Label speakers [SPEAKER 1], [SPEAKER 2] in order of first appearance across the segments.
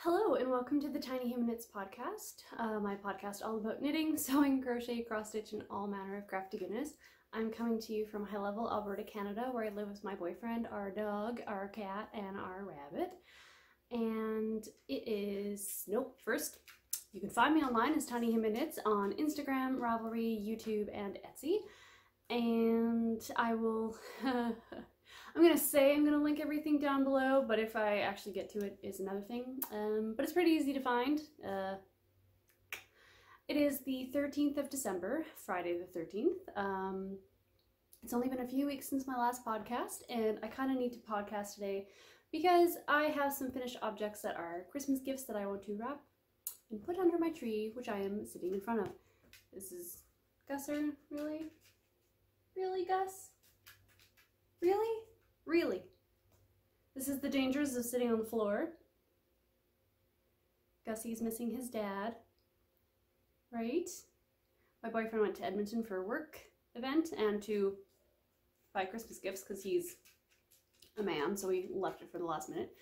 [SPEAKER 1] Hello and welcome to the Tiny Human Knits podcast, my podcast all about knitting, sewing, crochet, cross stitch, and all manner of crafty goodness. I'm coming to you from High Level, Alberta, Canada, where I live with my boyfriend, our dog, our cat, and our rabbit. And first, you can find me online as Tiny Human Knits on Instagram, Ravelry, YouTube, and Etsy. And I will, I'm gonna link everything down below, but if I actually get to it is another thing. But it's pretty easy to find. It is the 13th of December, Friday the 13th. It's only been a few weeks since my last podcast, and I kind of need to podcast today because I have some finished objects that are Christmas gifts that I want to wrap and put under my tree, which I am sitting in front of. This is Gusser, really? Really, Gus? Really? Really? This is the dangers of sitting on the floor. Gussie's missing his dad, right? My boyfriend went to Edmonton for a work event and to buy Christmas gifts because he's a man, so he left it for the last minute.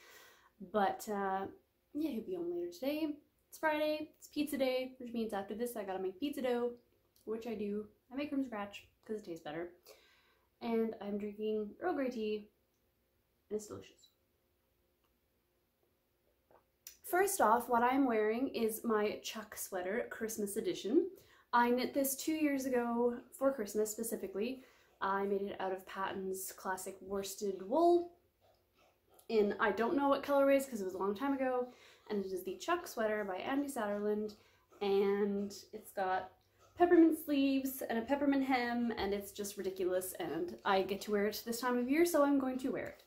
[SPEAKER 1] But yeah, he'll be home later today. It's Friday, it's pizza day, which means after this I gotta make pizza dough, which I do. I make from scratch because it tastes better. And I'm drinking Earl Grey tea, and it's delicious. First off, what I'm wearing is my Chuck sweater, Christmas edition. I knit this 2 years ago for Christmas specifically. I made it out of Patton's classic worsted wool in, I don't know what colorways because it was a long time ago, and it is the Chuck sweater by Andy Satterland, and it's got peppermint sleeves and a peppermint hem, and it's just ridiculous, and I get to wear it this time of year, so I'm going to wear it.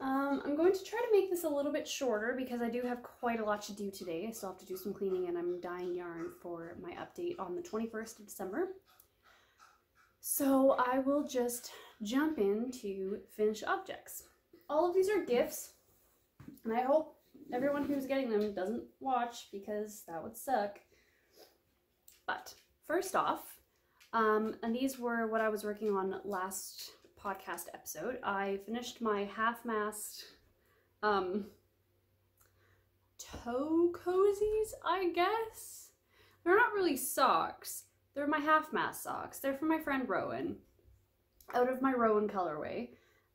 [SPEAKER 1] I'm going to try to make this a little bit shorter because I do have quite a lot to do today. I still have to do some cleaning, and I'm dyeing yarn for my update on the 21st of December. So I will just jump into finished objects. All of these are gifts, and I hope everyone who's getting them doesn't watch because that would suck. But first off, and these were what I was working on last podcast episode. I finished my half-mast toe cozies, I guess. They're not really socks. They're my half-mast socks. They're from my friend Rowan, out of my Rowan colorway.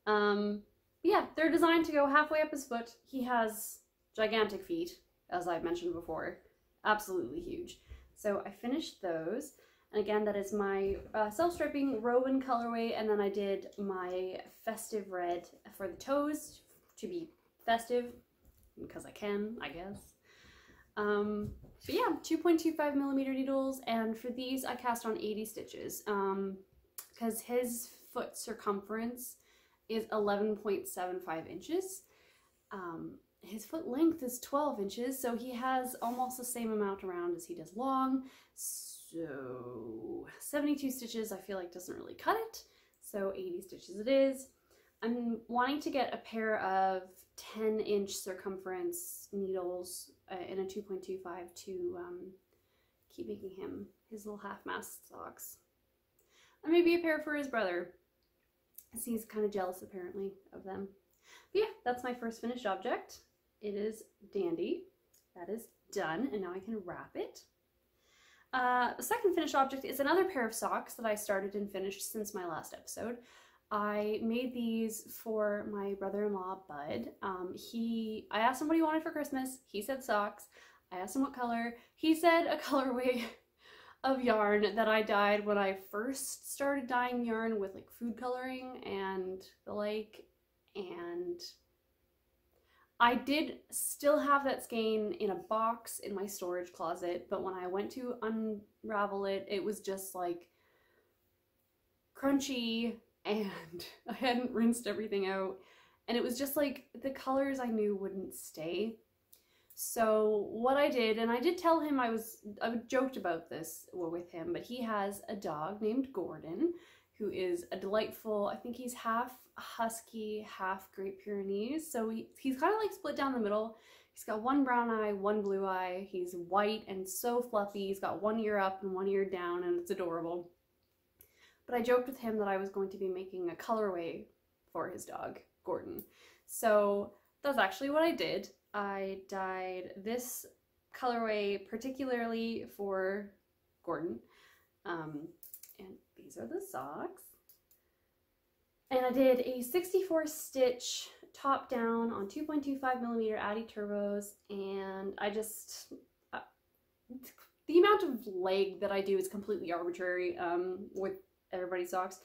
[SPEAKER 1] Yeah, they're designed to go halfway up his foot. He has gigantic feet, as I've mentioned before. Absolutely huge. So I finished those, and again, that is my self-striping Rowan colorway, and then I did my festive red for the toes to be festive, because I can, I guess. But yeah, 2.25mm needles, and for these I cast on 80 stitches, because his foot circumference is 11.75 inches. His foot length is 12 inches, so he has almost the same amount around as he does long. So 72 stitches I feel like doesn't really cut it, so 80 stitches it is. I'm wanting to get a pair of 10-inch circumference needles in a 2.25 to keep making him his little half-mast socks. And maybe a pair for his brother, as he's kind of jealous apparently of them. But yeah, that's my first finished object. It is dandy. That is done, and now I can wrap it. The second finished object is another pair of socks that I started and finished since my last episode. I made these for my brother-in-law, Bud. I asked him what he wanted for Christmas. He said socks. I asked him what color. He said a colorway of yarn that I dyed when I first started dyeing yarn with like food coloring and the like, and I did still have that skein in a box in my storage closet, but when I went to unravel it, it was just like crunchy, and I hadn't rinsed everything out, and it was just like the colors I knew wouldn't stay. So what I did, and I did tell him, I joked about this with him, but he has a dog named Gordon, who is a delightful, I think he's half husky, half Great Pyrenees, so he's kind of like split down the middle. He's got one brown eye, one blue eye, he's white and so fluffy, he's got one ear up and one ear down, and it's adorable. But I joked with him that I was going to be making a colorway for his dog, Gordon. So that's actually what I did. I dyed this colorway particularly for Gordon. And these are the socks. And I did a 64 stitch top down on 2.25mm Addy turbos, and I just, the amount of leg that I do is completely arbitrary with everybody's socks,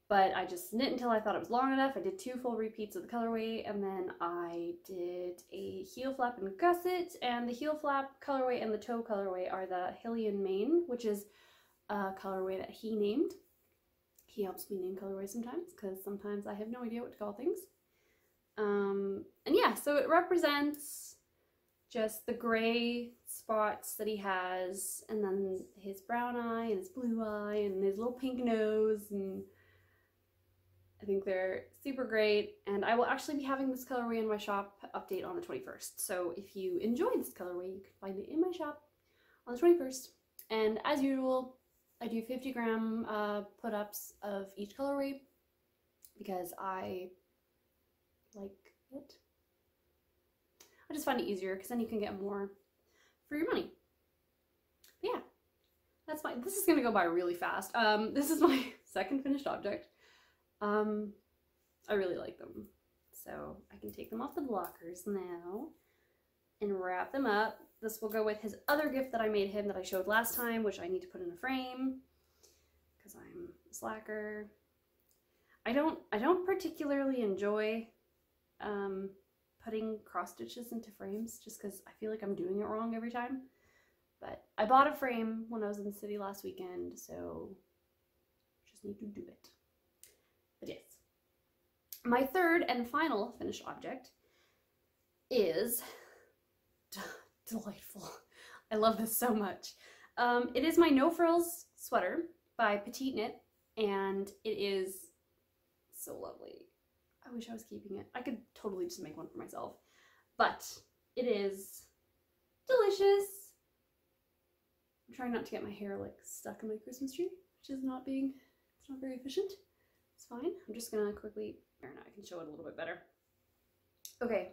[SPEAKER 1] but I just knit until I thought it was long enough. I did 2 full repeats of the colorway, and then I did a heel flap and gusset, and the heel flap colorway and the toe colorway are the Hillian Mane, which is a colorway that he named. He helps me name colorways sometimes, because sometimes I have no idea what to call things. And yeah, so it represents just the gray spots that he has, and then his brown eye and his blue eye and his little pink nose, and I think they're super great. And I will actually be having this colorway in my shop update on the 21st. So if you enjoy this colorway, you can find it in my shop on the 21st. And as usual, I do 50-gram put-ups of each colorway because I like it. I just find it easier because then you can get more for your money. But yeah, that's fine. This is gonna go by really fast. This is my second finished object. I really like them, so I can take them off the blockers now and wrap them up. This will go with his other gift that I made him that I showed last time, which I need to put in a frame because I'm a slacker. I don't particularly enjoy putting cross stitches into frames just because I feel like I'm doing it wrong every time. But I bought a frame when I was in the city last weekend, so just need to do it. But yes, my third and final finished object is delightful. I love this so much. It is my No Frills sweater by Petite Knit, and it is so lovely. I wish I was keeping it. I could totally just make one for myself, but it is delicious. I'm trying not to get my hair like stuck in my Christmas tree, which is not very efficient. It's fine. I'm just gonna quickly, or no, I can show it a little bit better. Okay.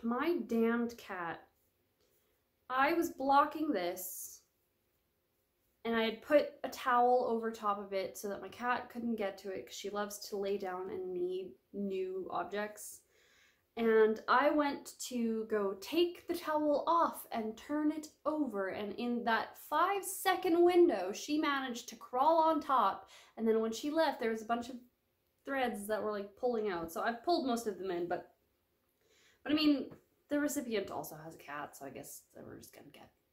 [SPEAKER 1] My damned cat. I was blocking this and I had put a towel over top of it so that my cat couldn't get to it because she loves to lay down and need new objects. And I went to go take the towel off and turn it over, and in that 5-second window she managed to crawl on top, and then when she left there was a bunch of threads that were like pulling out. So I've pulled most of them in, but I mean, the recipient also has a cat, so I guess we're just gonna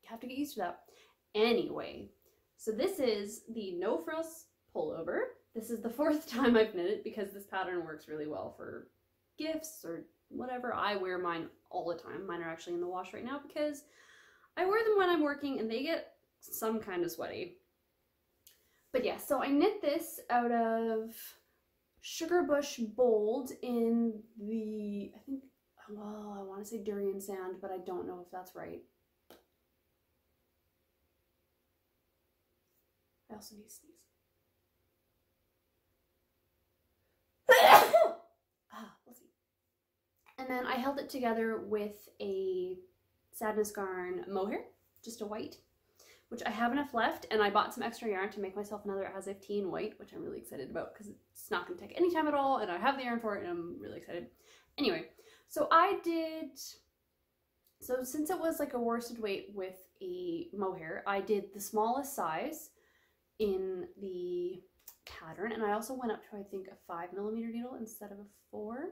[SPEAKER 1] have to get used to that. Anyway, so this is the No Frills pullover. This is the 4th time I've knit it because this pattern works really well for gifts or whatever. I wear mine all the time. Mine are actually in the wash right now because I wear them when I'm working and they get some kind of sweaty. But yeah, so I knit this out of Sugar Bush Bold in the, I think, well, I want to say durian sand, but I don't know if that's right. I also need to sneeze. Let's see. And then I held it together with a Sadness Garn mohair, just a white, which I have enough left, and I bought some extra yarn to make myself another As If Teen white, which I'm really excited about because it's not going to take any time at all, and I have the yarn for it, and I'm really excited. Anyway, so since it was like a worsted weight with a mohair, I did the smallest size in the pattern, and I also went up to, I think, a 5mm needle instead of a 4.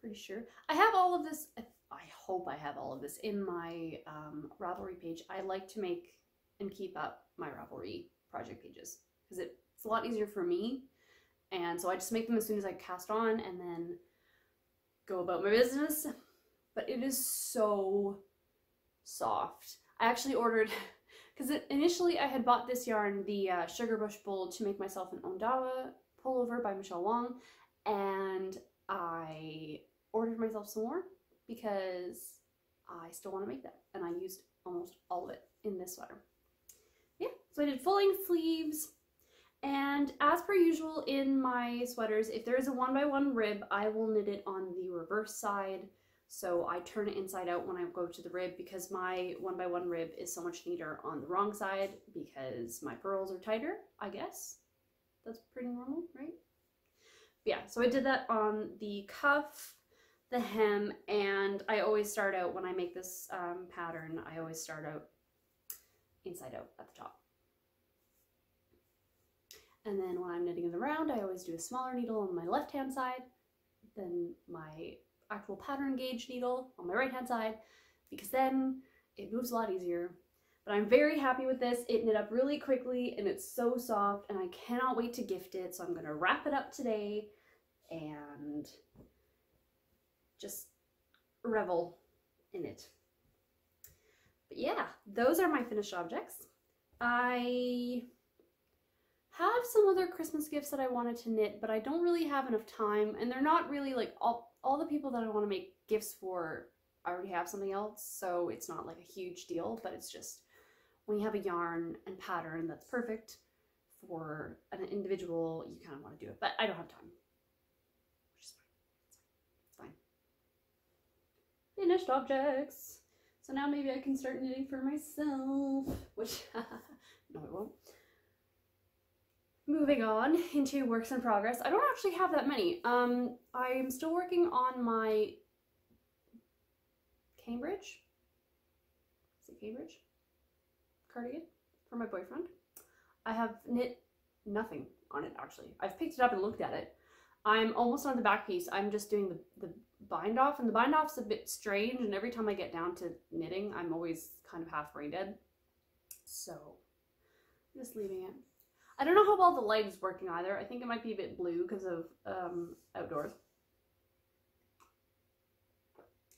[SPEAKER 1] Pretty sure. I have all of this, I hope I have all of this in my Ravelry page. I like to make and keep up my Ravelry project pages because it's a lot easier for me, and so I just make them as soon as I cast on and then go about my business. But it is so soft. I actually ordered, because initially I had bought this yarn, the Sugar Bush Bold, to make myself an Ondawa pullover by Michelle Wong, and I ordered myself some more because I still want to make that, and I used almost all of it in this sweater. Yeah, so I did full length sleeves, And as per usual in my sweaters, if there is a 1x1 rib, I will knit it on the reverse side. So I turn it inside out when I go to the rib, because my 1x1 rib is so much neater on the wrong side because my purls are tighter, I guess. That's pretty normal, right? But yeah, so I did that on the cuff, the hem, and I always start out, when I make this pattern, I always start out inside out at the top. And then when I'm knitting it around, I always do a smaller needle on my left hand side than my actual pattern gauge needle on my right hand side, because then it moves a lot easier. But I'm very happy with this. It knit up really quickly and it's so soft, and I cannot wait to gift it. So I'm going to wrap it up today and just revel in it. But yeah, those are my finished objects. I have some other Christmas gifts that I wanted to knit, but I don't really have enough time, and they're not really like all the people that I want to make gifts for. I already have something else, so it's not like a huge deal, but it's just when you have a yarn and pattern that's perfect for an individual, you kind of want to do it, but I don't have time, which is fine. It's fine. Finished objects. So now maybe I can start knitting for myself, which no, it won't. Moving on into works in progress. I don't actually have that many. I'm still working on my Cambridge. Is it Cambridge? Cardigan for my boyfriend. I have knit nothing on it actually. I've picked it up and looked at it. I'm almost on the back piece. I'm just doing the bind off, and the bind off's a bit strange, and every time I get down to knitting, I'm always kind of half brain dead. So I'm just leaving it. I don't know how well the light is working either. I think it might be a bit blue because of outdoors.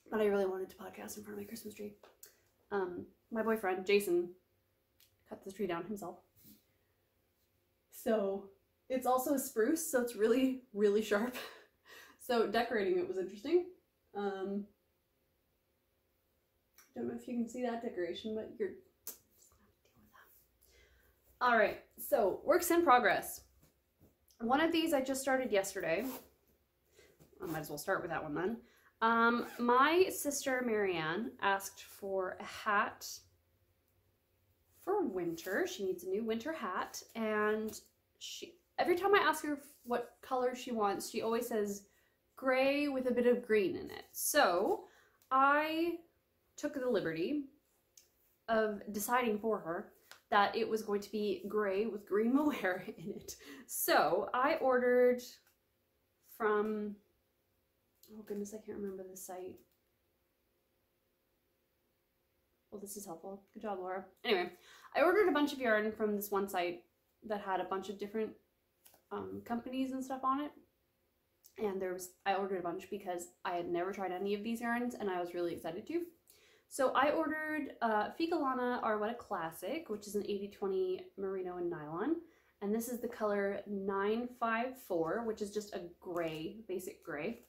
[SPEAKER 1] But I really wanted to podcast in front of my Christmas tree. My boyfriend, Jason, cut this tree down himself. So it's also a spruce, so it's really, really sharp. So decorating it was interesting. Don't know if you can see that decoration, but you're just gonna have to deal with that. All right, so works in progress. One of these I just started yesterday. I might as well start with that one then. My sister Marianne asked for a hat for winter. She needs a new winter hat, and every time I ask her what color she wants, she always says gray with a bit of green in it. So I took the liberty of deciding for her that it was going to be gray with green mohair in it. So I ordered from, oh goodness, I can't remember the site. Well, this is helpful. Good job, Laura. Anyway, I ordered a bunch of yarn from this one site that had a bunch of different companies and stuff on it. And I ordered a bunch because I had never tried any of these yarns and I was really excited to. So I ordered Ficalana Arwetta Classic, which is an 80/20 merino and nylon. And this is the color 954, which is just a gray, basic gray.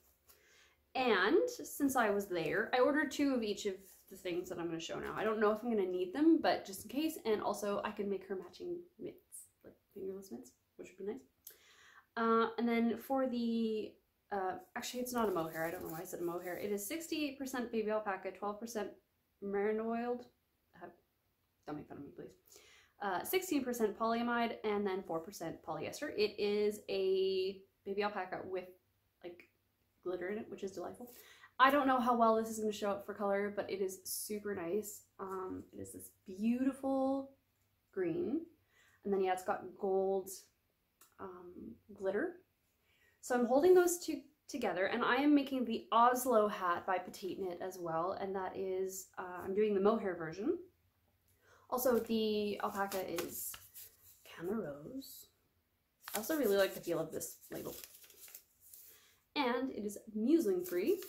[SPEAKER 1] And since I was there, I ordered 2 of each of the things that I'm going to show now. I don't know if I'm going to need them, but just in case. And also I can make her matching mitts, like fingerless mitts, which would be nice. And then for the, actually it's not a mohair, I don't know why I said a mohair. It is 68% baby alpaca, 12% merino oiled, don't make fun of me please, 16% polyamide, and then 4% polyester. It is a baby alpaca with like glitter in it, which is delightful. I don't know how well this is going to show up for color, but it is super nice. It is this beautiful green, and then yeah, it's got gold glitter. So I'm holding those 2 together, and I am making the Oslo hat by Petite Knit as well, and that is, I'm doing the mohair version. Also, the alpaca is Camarose. I also really like the feel of this label. And it is muslin free,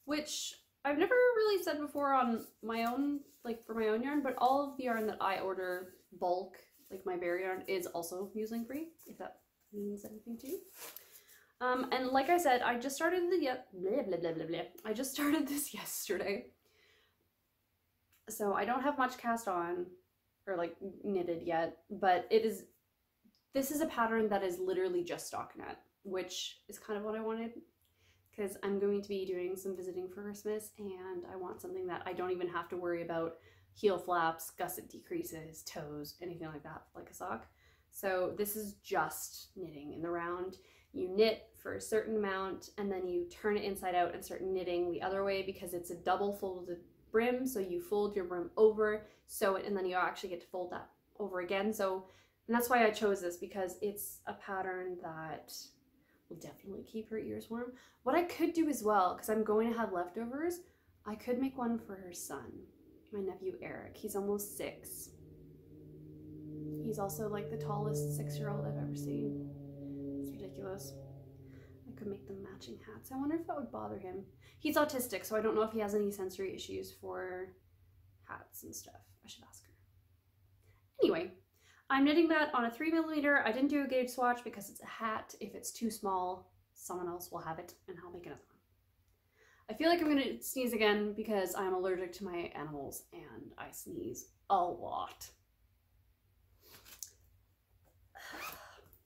[SPEAKER 1] which I've never really said before on my own, like for my own yarn, but all of the yarn that I order bulk, like my bare yarn, is also muslin free, if that means anything to you. And like I said, I just started I just started this yesterday. So I don't have much cast on or like knitted yet, but it is This is a pattern that is literally just stockinette, which is kind of what I wanted, because I'm going to be doing some visiting for Christmas, and I want something that I don't even have to worry about heel flaps, gusset decreases, toes, anything like that, like a sock. So this is just knitting in the round. You knit for a certain amount, and then you turn it inside out and start knitting the other way, because it's a double folded brim. So you fold your brim over, sew it, and then you actually get to fold that over again. So, and that's why I chose this, because it's a pattern that will definitely keep her ears warm. What I could do as well, because I'm going to have leftovers, I could make one for her son, my nephew Eric. He's almost 6. He's also like the tallest 6-year-old I've ever seen. It's ridiculous. I could make them matching hats. I wonder if that would bother him. He's autistic, so I don't know if he has any sensory issues for hats and stuff. I should ask her. Anyway, I'm knitting that on a 3mm. I didn't do a gauge swatch because it's a hat. If it's too small, someone else will have it, and I'll make another one. I feel like I'm gonna sneeze again because I'm allergic to my animals and I sneeze a lot.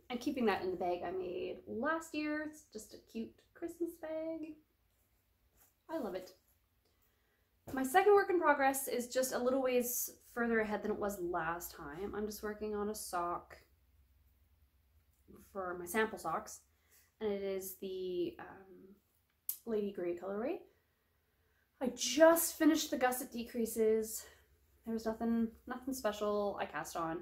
[SPEAKER 1] I'm keeping that in the bag I made last year. It's just a cute Christmas bag. I love it. My second work in progress is just a little ways further ahead than it was last time. I'm just working on a sock for my sample socks, and it is the Lady Grey colorway. I just finished the gusset decreases. There's nothing special I cast on.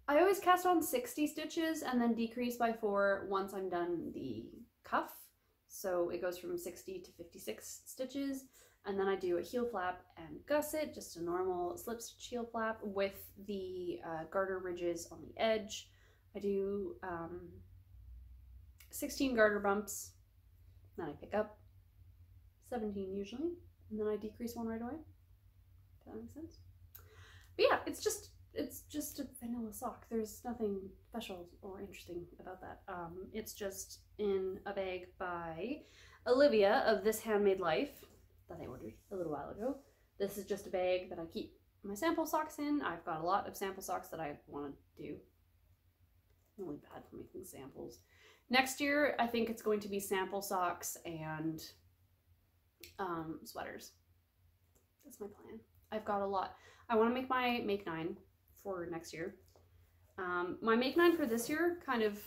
[SPEAKER 1] I always cast on 60 stitches and then decrease by 4 once I'm done the cuff. So it goes from 60 to 56 stitches. And then I do a heel flap and gusset, just a normal slip stitch heel flap with the garter ridges on the edge. I do 16 garter bumps, then I pick up 17 usually, and then I decrease 1 right away. If that makes sense. But yeah, it's just a vanilla sock. There's nothing special or interesting about that. It's just in a bag by Olivia of This Handmade Life that I ordered a little while ago. This is just a bag that I keep my sample socks in. I've got a lot of sample socks that I want to do. I'm really bad for making samples. Next year, I think it's going to be sample socks and sweaters. That's my plan. I've got a lot. I want to make my Make 9 for next year. My Make 9 for this year kind of...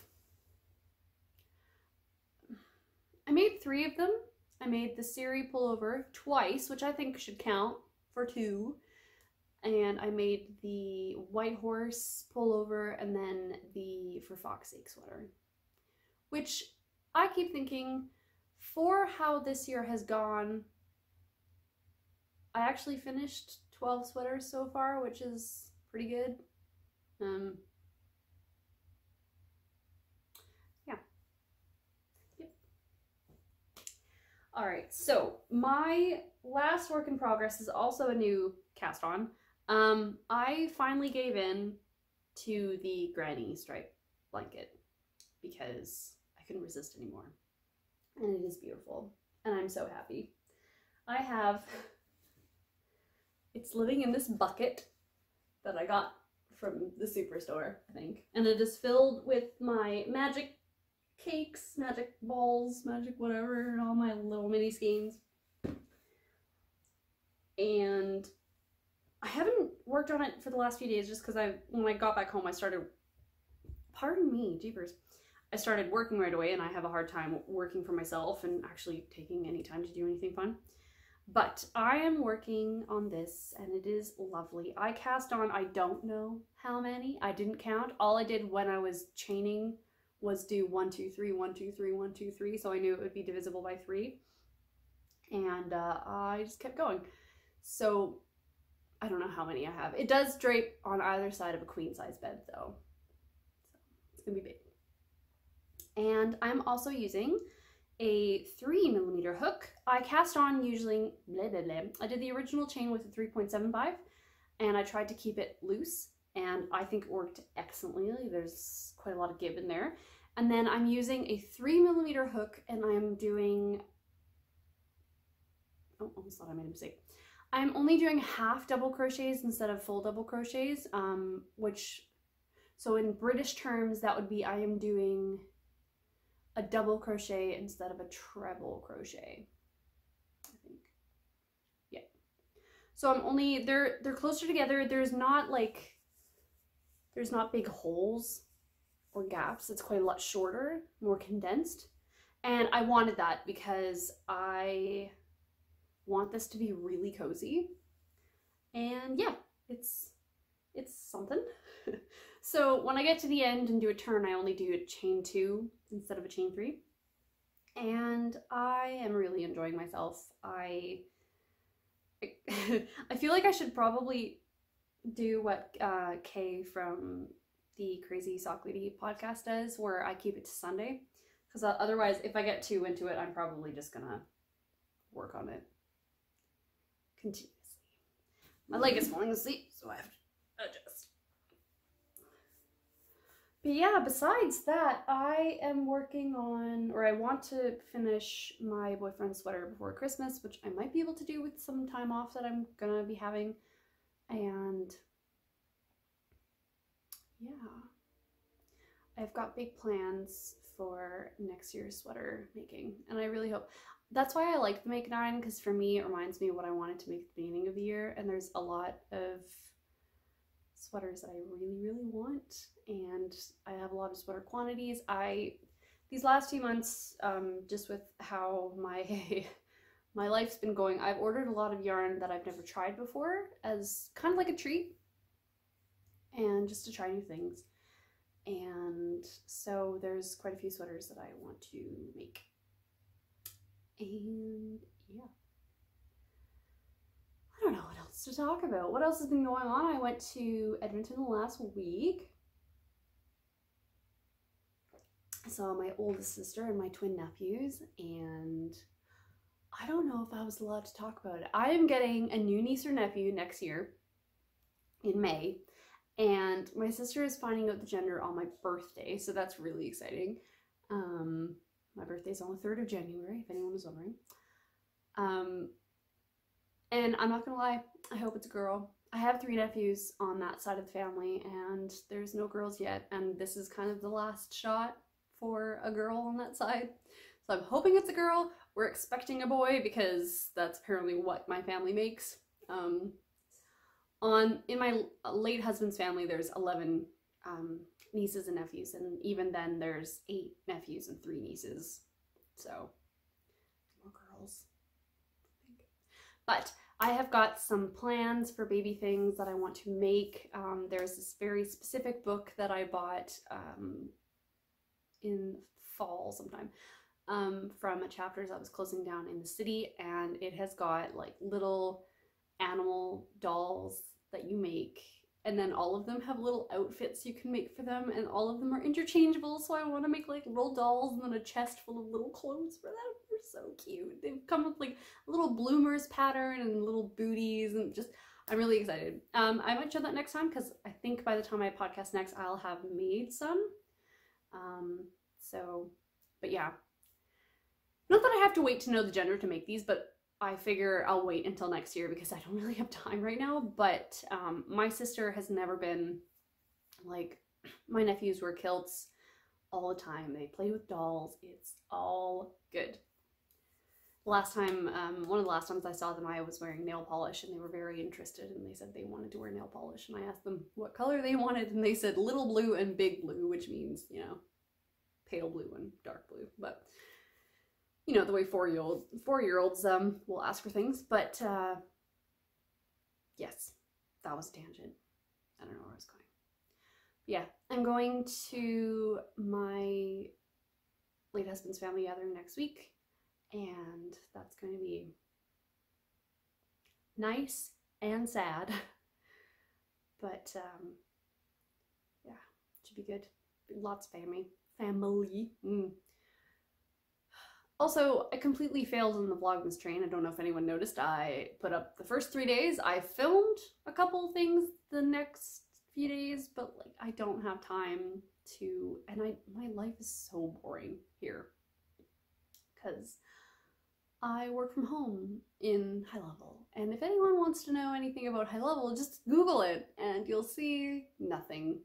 [SPEAKER 1] I made 3 of them. I made the Siri pullover twice, which I think should count for 2. And I made the White Horse pullover and then the For Fox's Sake sweater. Which I keep thinking, for how this year has gone, I actually finished 12 sweaters so far, which is pretty good. Yeah. Yep. All right, so my last work in progress is also a new cast on. I finally gave in to the granny stripe blanket because I couldn't resist anymore. And it is beautiful. And I'm so happy. I have, it's living in this bucket that I got from the superstore, I think. And it is filled with my magic cakes, magic balls, magic whatever, and all my little mini skeins. And I haven't worked on it for the last few days just because when I got back home, I started, pardon me, jeepers. I started working right away and I have a hard time working for myself and actually taking any time to do anything fun. But I am working on this and it is lovely. I cast on, I don't know how many. I didn't count. All I did when I was chaining was do 1, 2, 3, 1, 2, 3, 1, 2, 3. So I knew it would be divisible by 3. And I just kept going. So I don't know how many I have. It does drape on either side of a queen size bed though. So it's gonna be big. And I'm also using a 3mm hook. I cast on usually, blah, blah, blah. I did the original chain with a 3.75 and I tried to keep it loose and I think it worked excellently. There's quite a lot of give in there. And then I'm using a 3mm hook and I'm doing, oh, almost thought I made a mistake. I'm only doing half double crochets instead of full double crochets, which So in British terms, that would be I am doing a double crochet instead of a treble crochet, I think. Yeah. So I'm only, they're closer together. There's not big holes or gaps. It's quite a lot shorter, more condensed. And I wanted that because I want this to be really cozy. And yeah, it's something. So when I get to the end and do a turn, I only do a chain 2 instead of a chain 3. And I am really enjoying myself. I feel like I should probably do what Kay from the Crazy Sock Lady podcast does, where I keep it to Sunday. Because otherwise, if I get too into it, I'm probably just gonna work on it continuously. My leg is falling asleep, so I have to adjust. But yeah, besides that, I am working on, or I want to finish my boyfriend's sweater before Christmas, which I might be able to do with some time off that I'm gonna be having. And yeah, I've got big plans for next year's sweater making, and I really hope. That's why I like the Make 9, because for me it reminds me of what I wanted to make at the beginning of the year, and there's a lot of sweaters that I really want, and I have a lot of sweater quantities. These last few months, just with how my my life's been going, I've ordered a lot of yarn that I've never tried before as kind of like a treat, and just to try new things. And so there's quite a few sweaters that I want to make. And yeah, I don't know what else to talk about. What else has been going on? I went to Edmonton last week. I saw my oldest sister and my twin nephews, and I don't know if I was allowed to talk about it. I am getting a new niece or nephew next year in May. And my sister is finding out the gender on my birthday, so that's really exciting. My birthday's on the 3rd of January, if anyone was wondering. And I'm not gonna lie, I hope it's a girl. I have 3 nephews on that side of the family, and there's no girls yet, and this is kind of the last shot for a girl on that side. So I'm hoping it's a girl. We're expecting a boy, because that's apparently what my family makes. In my late husband's family, there's 11 nieces and nephews, and even then there's 8 nephews and 3 nieces, so more girls, I think. But I have got some plans for baby things that I want to make. There's this very specific book that I bought in fall sometime from a Chapters that was closing down in the city, and it has got like little animal dolls that you make, and then all of them have little outfits you can make for them, and all of them are interchangeable. So I want to make like little dolls and then a chest full of little clothes for them. They're so cute. They've come with like a little bloomers pattern and little booties, and just, I'm really excited. I might show that next time, because I think by the time I podcast next, I'll have made some. But yeah, not that I have to wait to know the gender to make these, but I figure I'll wait until next year because I don't really have time right now. But my sister has never been like, my nephews wear kilts all the time. They play with dolls. It's all good. Last time, one of the last times I saw them, I was wearing nail polish, and they were very interested, and they said they wanted to wear nail polish, and I asked them what color they wanted, and they said little blue and big blue, which means, you know, pale blue and dark blue. But you know, the way four-year-olds will ask for things. But yes, that was a tangent. I don't know where I was going. Yeah, I'm going to my late husband's family gathering next week, and that's going to be nice and sad. But yeah, it should be good. Lots of family. Also, I completely failed on the Vlogmas train. I don't know if anyone noticed. I put up the first 3 days. I filmed a couple things the next few days, but like I don't have time to, and my life is so boring here because I work from home in High Level. And if anyone wants to know anything about High Level, just Google it and you'll see nothing.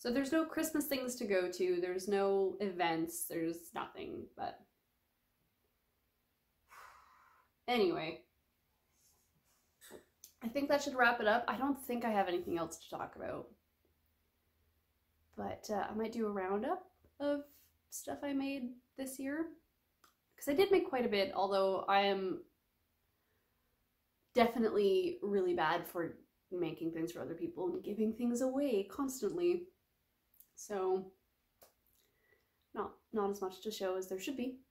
[SPEAKER 1] So there's no Christmas things to go to, there's no events, there's nothing, but anyway, I think that should wrap it up. I don't think I have anything else to talk about, but I might do a roundup of stuff I made this year, because I did make quite a bit, although I am definitely really bad for making things for other people and giving things away constantly. So not as much to show as there should be.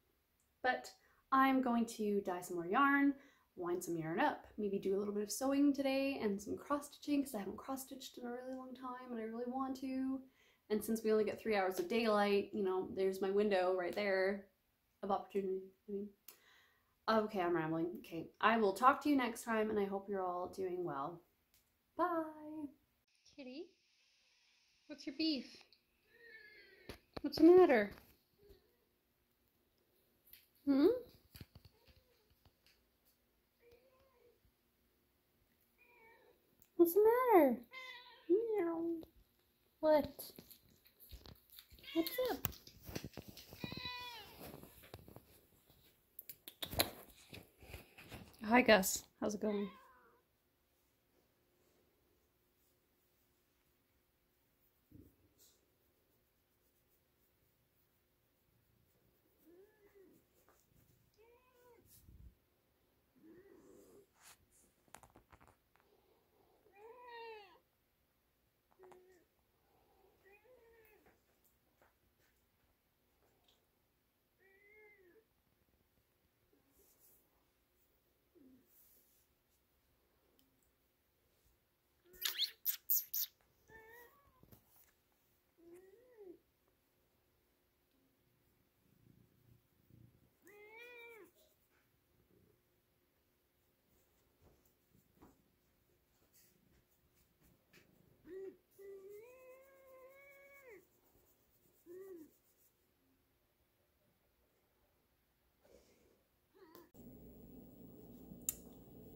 [SPEAKER 1] But I'm going to dye some more yarn, wind some yarn up, maybe do a little bit of sewing today and some cross stitching, because I haven't cross stitched in a really long time and I really want to. And since we only get 3 hours of daylight, you know, there's my window right there of opportunity. Okay, I'm rambling. Okay, I will talk to you next time, and I hope you're all doing well. Bye. Kitty, what's your beef? What's the matter? Hmm? What's the matter? Meow. What? What's up? Hi Gus, how's it going?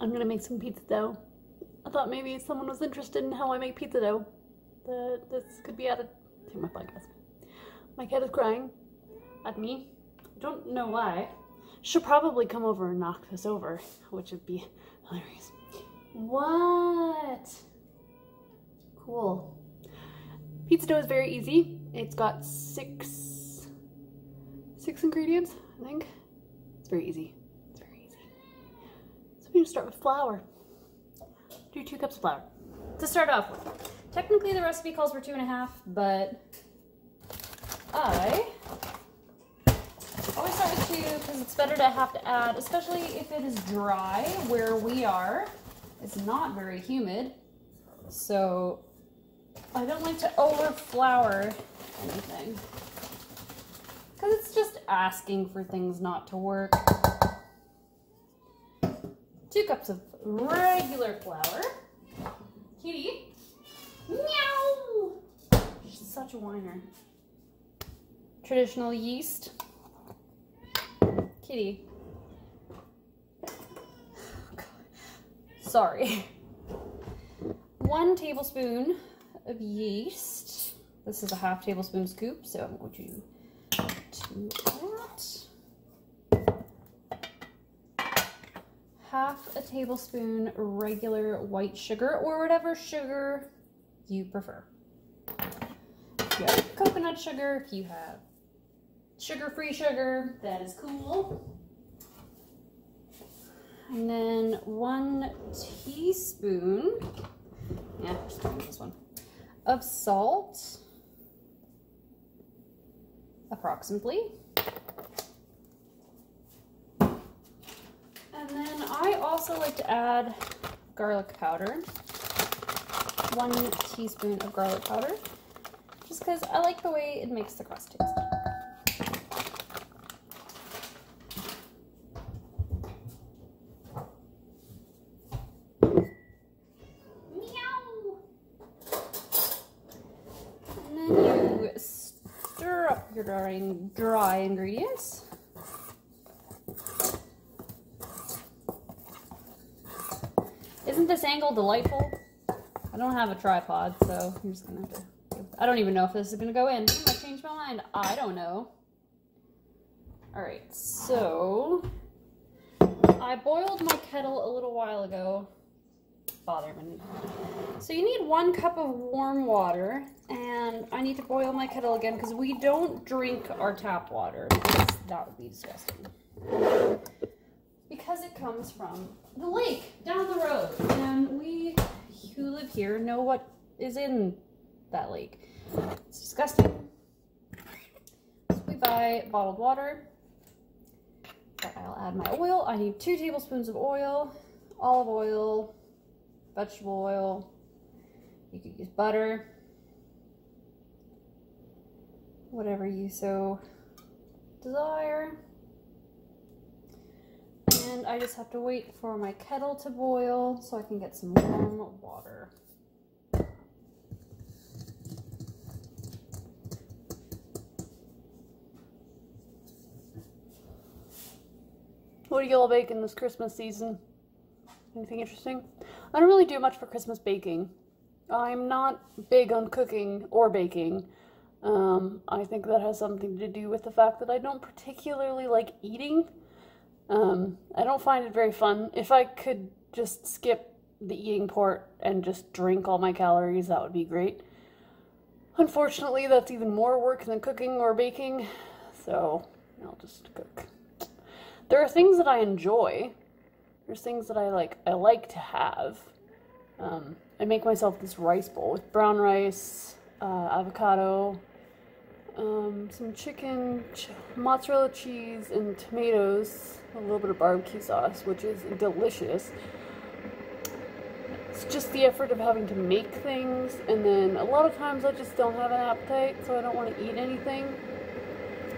[SPEAKER 1] I'm gonna make some pizza dough. I thought maybe someone was interested in how I make pizza dough. This could be added to my podcast. My cat is crying at me. I don't know why. She'll probably come over and knock this over, which would be hilarious. What? Cool. Pizza dough is very easy. It's got six ingredients, I think. It's very easy. So we're gonna start with flour. Do 2 cups of flour to start off with. Technically the recipe calls for 2.5, but I always start with 2 because it's better to have to add, especially if it is dry. Where we are, it's not very humid, so I don't like to over flour anything because it's just asking for things not to work. 2 cups of regular flour. Kitty. Meow! She's such a whiner. Traditional yeast. Kitty. Oh, God. Sorry. 1 tablespoon of yeast. This is a 1/2 tablespoon scoop, so I'm going to do that. 1/2 tablespoon regular white sugar, or whatever sugar you prefer. If you have coconut sugar, if you have sugar-free sugar, that is cool. And then 1 teaspoon, yeah, just use this one, of salt, approximately. And then I also like to add garlic powder, 1 teaspoon of garlic powder, just because I like the way it makes the crust taste. Meow! And then you stir up your dry ingredients. Isn't this angle delightful? I don't have a tripod, so I'm just gonna have to deal with I don't even know if this is gonna go in. I might change my mind. I don't know. All right, so I boiled my kettle a little while ago. Bother me. So you need 1 cup of warm water, and I need to boil my kettle again because we don't drink our tap water because that would be disgusting. Because it comes from the lake down the road, and we who live here know what is in that lake. It's disgusting. So we buy bottled water. I'll add my oil. I need 2 tablespoons of oil, olive oil, vegetable oil. You could use butter, whatever you so desire. And I just have to wait for my kettle to boil so I can get some warm water. What do y'all bake in this Christmas season? Anything interesting? I don't really do much for Christmas baking. I'm not big on cooking or baking. I think that has something to do with the fact that I don't particularly like eating. I don't find it very fun. If I could just skip the eating part and just drink all my calories, that would be great. Unfortunately, that's even more work than cooking or baking, so I'll just cook. There are things that I enjoy. There's things that I like to have. I make myself this rice bowl with brown rice, avocado, some chicken, mozzarella cheese, and tomatoes, a little bit of barbecue sauce, which is delicious. It's just the effort of having to make things, and then a lot of times I just don't have an appetite, so I don't want to eat anything.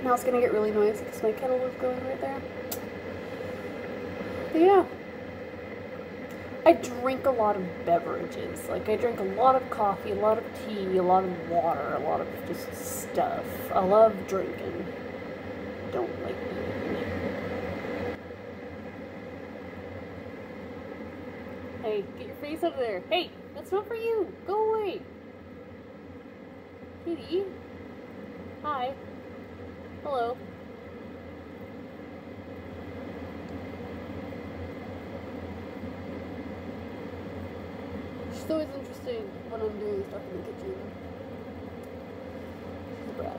[SPEAKER 1] Now it's gonna get really noisy because my kettle is going right there. But yeah. I drink a lot of beverages. Like, I drink a lot of coffee, a lot of tea, a lot of water, a lot of just stuff. I love drinking. Don't like eating. Hey, get your face out of there. Hey, that's not for you. Go away. Kitty. Hi. Hello. It's always interesting when I'm doing stuff in the kitchen. She's a brat.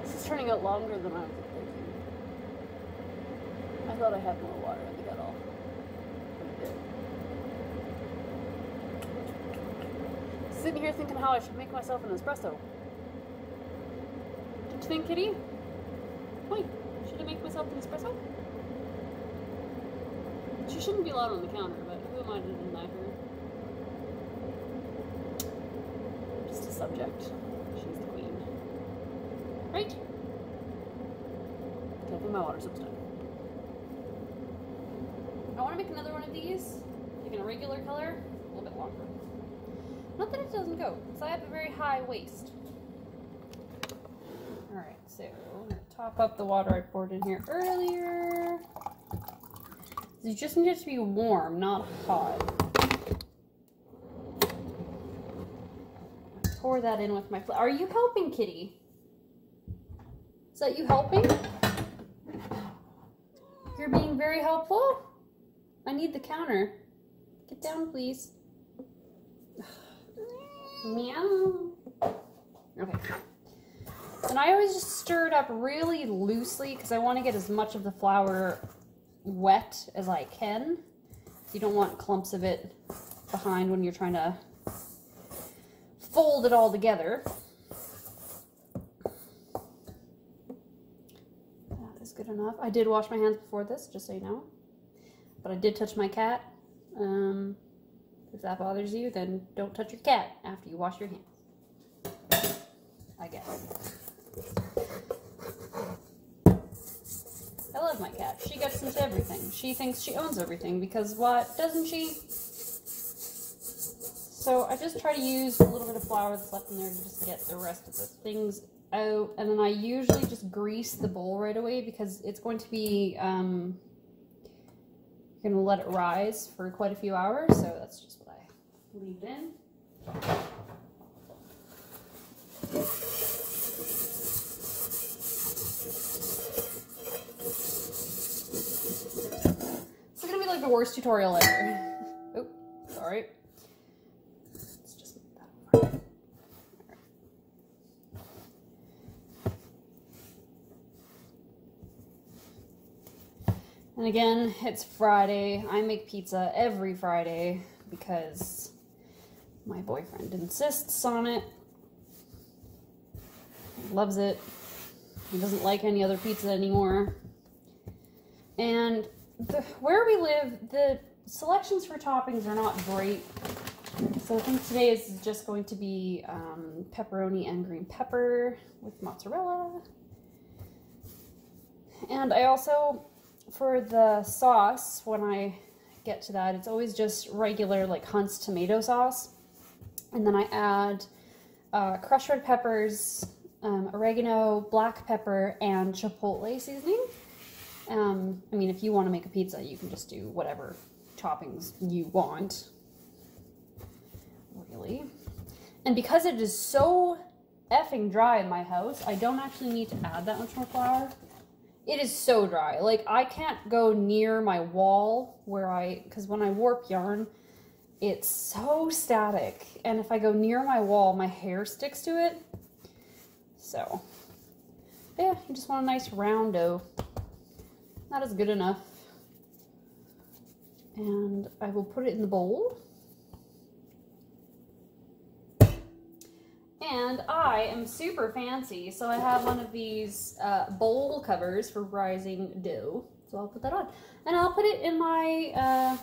[SPEAKER 1] This is turning out longer than I was thinking. I thought I had more water in the kettle. But I did. Sitting here thinking how I should make myself an espresso. Don't you think, Kitty? Wait, should I make myself an espresso? She shouldn't be allowed on the counter, but who am I to deny her? Just a subject. She's the queen. Right? Okay, I think my water's almost done. I want to make another one of these, like in a regular color, a little bit longer. Not that it doesn't go, because I have a very high waist. Alright, so I'm going to top up the water I poured in here earlier. You just need it to be warm, not hot. Pour that in with my flour. Are you helping, Kitty? Is that you helping? You're being very helpful? I need the counter. Get down, please. Meow. Okay. And I always just stir it up really loosely because I want to get as much of the flour wet as I can. You don't want clumps of it behind when you're trying to fold it all together. That is good enough. I did wash my hands before this, just so you know. But I did touch my cat. If that bothers you, then don't touch your cat after you wash your hands. I guess. I love my cat. She gets into everything. She thinks she owns everything because what? Doesn't she? So I just try to use a little bit of flour that's left in there to just get the rest of the things out. And then I usually just grease the bowl right away because it's going to be, you're going to let it rise for quite a few hours. So that's just what I leave it in. This is gonna be like the worst tutorial ever. Oh, sorry. Let's just move that over. And again, it's Friday. I make pizza every Friday because my boyfriend insists on it. He loves it. He doesn't like any other pizza anymore. And where we live, the selections for toppings are not great. So I think today is just going to be pepperoni and green pepper with mozzarella. And I also, for the sauce, when I get to that, it's always just regular like Hunt's tomato sauce. And then I add crushed red peppers, oregano, black pepper, and chipotle seasoning. I mean, if you want to make a pizza, you can just do whatever toppings you want, really. And because it is so effing dry in my house, I don't actually need to add that much more flour. It is so dry. Like, I can't go near my wall because when I warp yarn, it's so static. And if I go near my wall, my hair sticks to it. So, yeah, you just want a nice round dough. That is good enough. And I will put it in the bowl. And I am super fancy, so I have one of these bowl covers for rising dough. So I'll put that on. And I'll put it in my, I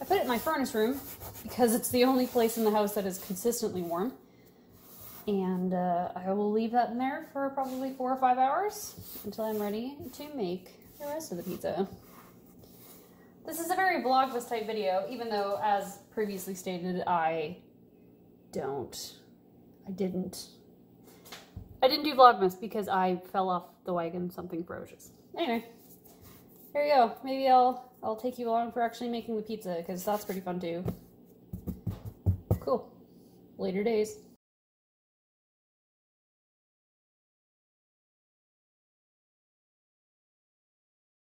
[SPEAKER 1] put it in my furnace room because it's the only place in the house that is consistently warm. And I will leave that in there for probably 4 or 5 hours until I'm ready to make the rest of the pizza. This is a very Vlogmas type video, even though, as previously stated, I didn't do Vlogmas because I fell off the wagon, something ferocious. Anyway, there you go. Maybe I'll take you along for actually making the pizza because that's pretty fun too. Cool. Later days.